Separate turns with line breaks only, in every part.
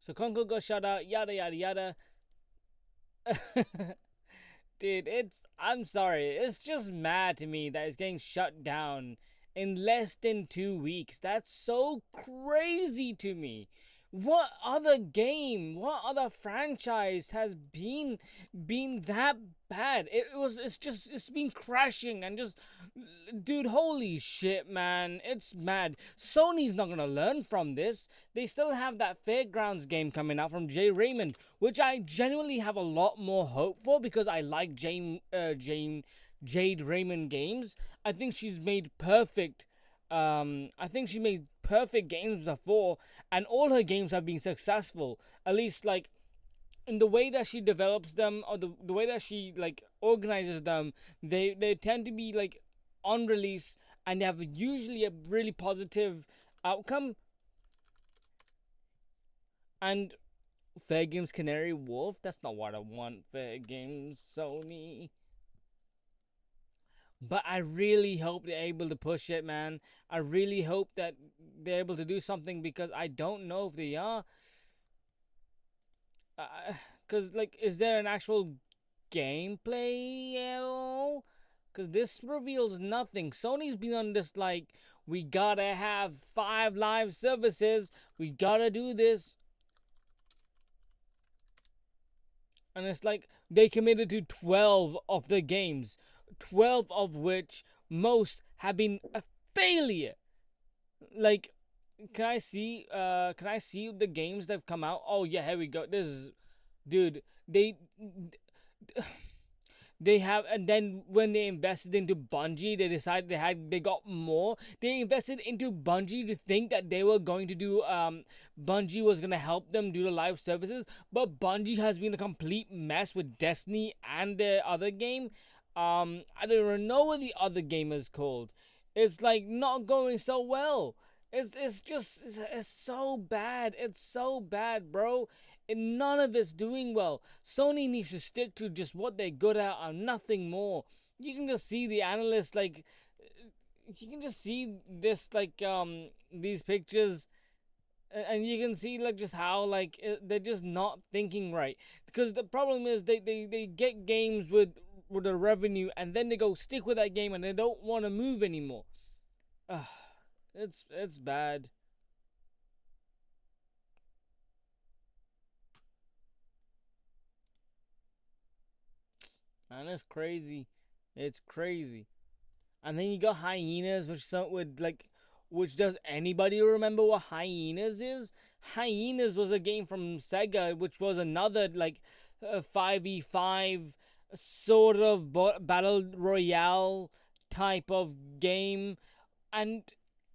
So Concord got shut out, yada yada yada. Dude, I'm sorry, it's just mad to me that it's getting shut down in less than 2 weeks. That's so crazy to me. What other game, what other franchise has been that bad? It's been crashing and just, dude, holy shit, man, it's mad. Sony's not gonna learn from this. They still have that Fairgrounds game coming out from Jay Raymond, which I genuinely have a lot more hope for because I like Jade Raymond games. I think she's made perfect. I think she made perfect games before, and all her games have been successful. At least, like, in the way that she develops them, or the way that she like organizes them, they tend to be like on release, and they have usually a really positive outcome. And Fair Games Canary Wolf, that's not what I want. Fair Games Sony. But I really hope they're able to push it, man. I really hope that they're able to do something because I don't know if they are. Because, like, is there an actual gameplay at all? Because this reveals nothing. Sony's been on this, like, we gotta have 5 live services, we gotta do this. And it's like they committed to 12 of the games, 12 of which most have been a failure. Like, can I see the games that have come out? Oh yeah, here we go. This is, dude, they have, and then when they invested into Bungie, they decided they got more. They invested into Bungie to think that they were going to do Bungie was gonna help them do the live services, but Bungie has been a complete mess with Destiny and the other game. I don't even know what the other game is called. It's like not going so well. It's just it's so bad. It's so bad, bro. And none of it's doing well. Sony needs to stick to just what they're good at and nothing more. You can just see the analysts, like, you can just see this, like, these pictures, and you can see, like, just how, like, they're just not thinking right. Because the problem is they get games with a revenue, and then they go stick with that game and they don't want to move anymore. Ugh, it's bad. Man, it's crazy. It's crazy. And then you got Hyenas, which does anybody remember what Hyenas is? Hyenas was a game from Sega, which was another, like, 5v5 sort of battle royale type of game. And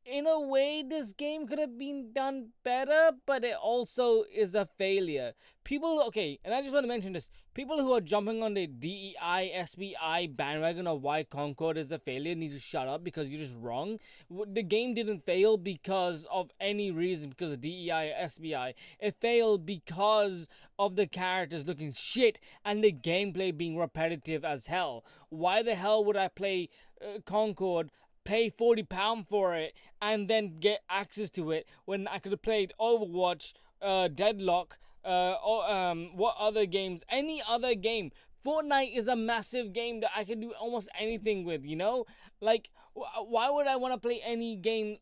in a way, this game could have been done better, but it also is a failure. People, okay, and I just want to mention this, people who are jumping on the DEI SBI bandwagon of why Concord is a failure need to shut up because you're just wrong. The game didn't fail because of any reason, because of DEI SBI. It failed because of the characters looking shit and the gameplay being repetitive as hell. Why the hell would I play Concord, pay £40 for it, and then get access to it when I could have played Overwatch, Deadlock, or what other games? Any other game. Fortnite is a massive game that I can do almost anything with, you know? Like, why would I want to play any game?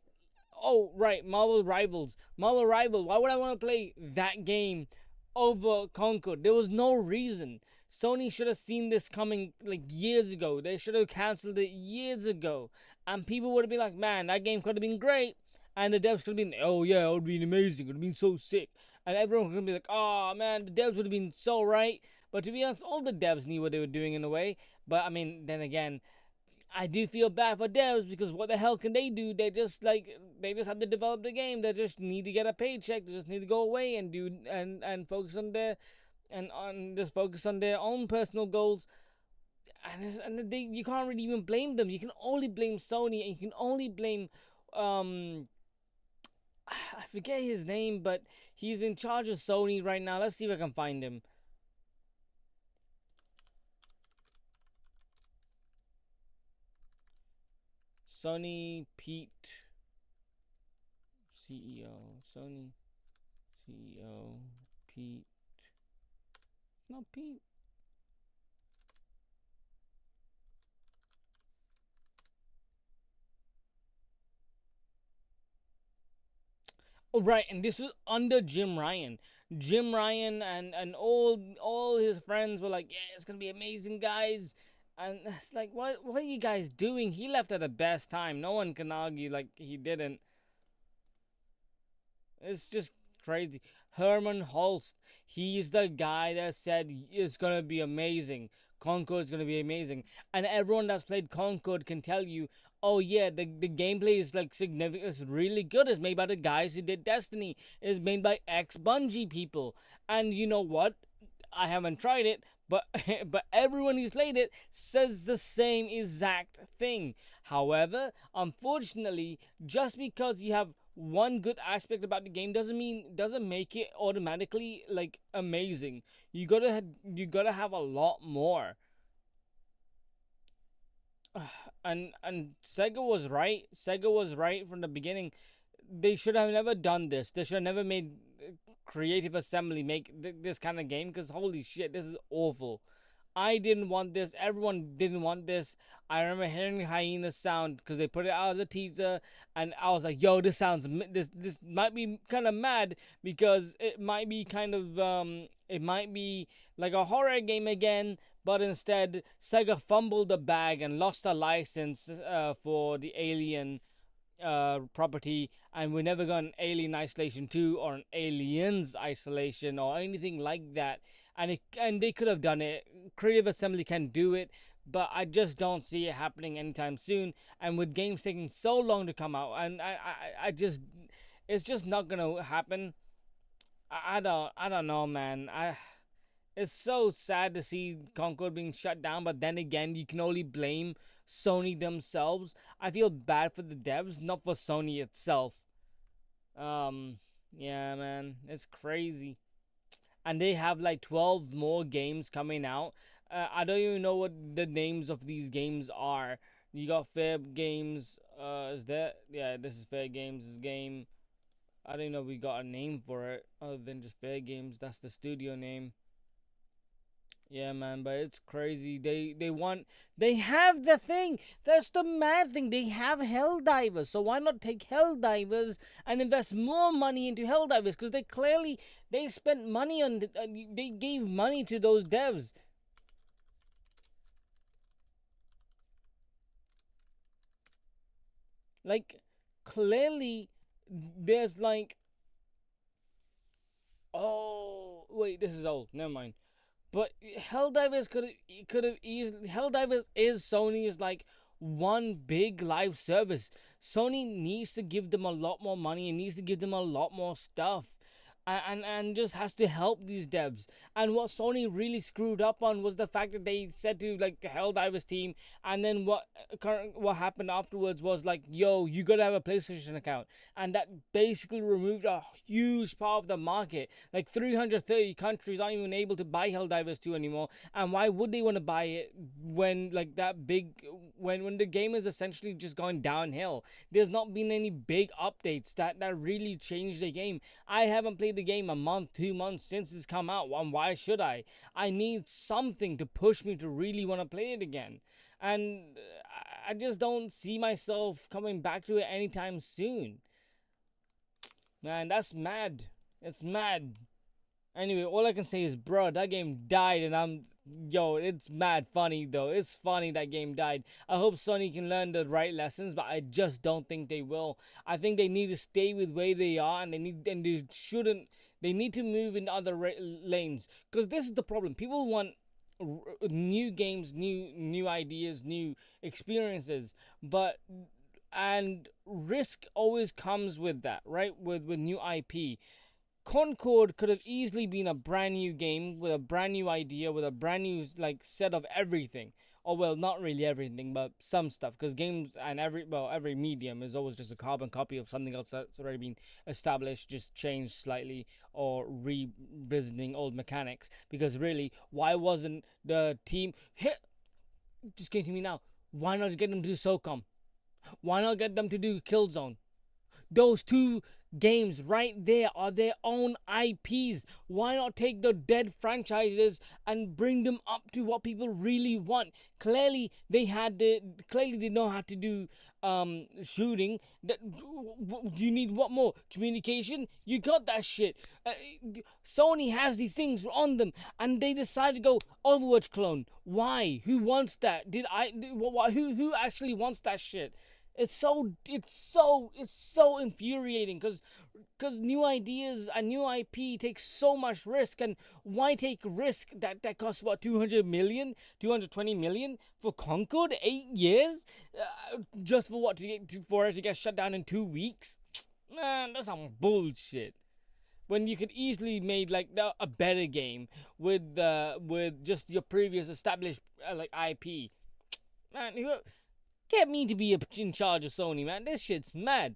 Oh, right, Marvel Rivals. Marvel Rival. Why would I want to play that game over Concord? There was no reason. Sony should have seen this coming like years ago. They should have canceled it years ago. And people would have been like, man, that game could have been great. And the devs could have been, oh yeah, it would have been amazing. It would have been so sick. And everyone could be like, oh man, the devs would have been so right. But to be honest, all the devs knew what they were doing in a way. But I mean, then again, I do feel bad for devs because what the hell can they do? They just have to develop the game. They just need to get a paycheck. They just need to go away and do and focus on their and on just focus on their own personal goals. And you can't really even blame them. You can only blame Sony, and you can only blame um I forget his name, but he's in charge of Sony right now. Let's see if I can find him. Sony Pete CEO. Sony CEO Pete. Not Pete. Oh, right, and this was under Jim Ryan. Jim Ryan and all his friends were like, "Yeah, it's gonna be amazing, guys." And it's like, what are you guys doing? He left at the best time. No one can argue like he didn't. It's just crazy. Herman Holst, he's the guy that said it's gonna be amazing. Concord's gonna be amazing, and everyone that's played Concord can tell you, oh yeah, the gameplay is like significant. It's really good. It's made by the guys who did Destiny. It's made by ex Bungie people, and you know what? I haven't tried it, but but everyone who's played it says the same exact thing. However, unfortunately, just because you have one good aspect about the game doesn't make it automatically like amazing. You gotta have a lot more. And Sega was right. Sega was right from the beginning. They should have never done this. They should have never made Creative Assembly make this kind of game because holy shit, this is awful. I didn't want this. Everyone didn't want this. I remember hearing Hyena's sound because they put it out as a teaser, and I was like, "Yo, this sounds this might be kind of mad because it might be kind of it might be like a horror game again." But instead, Sega fumbled the bag and lost a license for the Alien property, and we never got an Alien Isolation 2 or an Aliens Isolation or anything like that. And they could have done it. Creative Assembly can do it, but I just don't see it happening anytime soon. And with games taking so long to come out, and I just it's just not gonna happen. I don't know, man. It's so sad to see Concord being shut down, but then again, you can only blame Sony themselves. I feel bad for the devs, not for Sony itself. Um, yeah, man, it's crazy. And they have like 12 more games coming out. I don't even know what the names of these games are. You got Fair Games. Is that? Yeah, this is Fair Games' game. I don't know if we got a name for it other than just Fair Games. That's the studio name. Yeah, man, but it's crazy. They have the thing. That's the mad thing. They have Helldivers. So why not take Helldivers and invest more money into Helldivers? Because they spent money on they gave money to those devs. Like clearly, there's like, oh wait, this is old. Never mind. But Helldivers could have easily Helldivers is Sony's like one big live service. Sony needs to give them a lot more money and needs to give them a lot more stuff. And just has to help these devs. And what Sony really screwed up on was the fact that they said to like the Helldivers team, and then what happened afterwards was like, "Yo, you gotta have a PlayStation account," and that basically removed a huge part of the market. Like 330 countries aren't even able to buy Helldivers 2 anymore. And why would they want to buy it when like that big when the game is essentially just going downhill? There's not been any big updates that really changed the game. I haven't played the game a month, 2 months since it's come out. And why should I? I need something to push me to really want to play it again. And I just don't see myself coming back to it anytime soon. Man, that's mad. It's mad. Anyway, all I can say is, bro, that game died, and yo, it's mad funny though. It's funny that game died. I hope Sony can learn the right lessons, but I just don't think they will. I think they need to stay with where they are, and they shouldn't. They need to move in other lanes, because this is the problem. People want new games, new ideas, new experiences, but and risk always comes with that, right? With new IP. Concord could have easily been a brand new game with a brand new idea, with a brand new like set of everything. Or well, not really everything, but some stuff. Because games and every medium is always just a carbon copy of something else that's already been established, just changed slightly or revisiting old mechanics. Because really, why wasn't the team hit? Just came to me now. Why not get them to do SOCOM? Why not get them to do Killzone? Those two games right there are their own IPs. Why not take the dead franchises and bring them up to what people really want? Clearly they know how to do shooting. You need what more? Communication? You got that shit. Sony has these things on them, and they decide to go Overwatch clone. Why? Who wants that? Who actually wants that shit? It's so infuriating because new ideas and new IP takes so much risk. And why take risk that costs what, 220 million for Concord? 8 years just for what, for it to get shut down in 2 weeks? Man, that's some bullshit. When you could easily made like a better game with just your previous established like IP. Man, get me to be in charge of Sony, man. This shit's mad.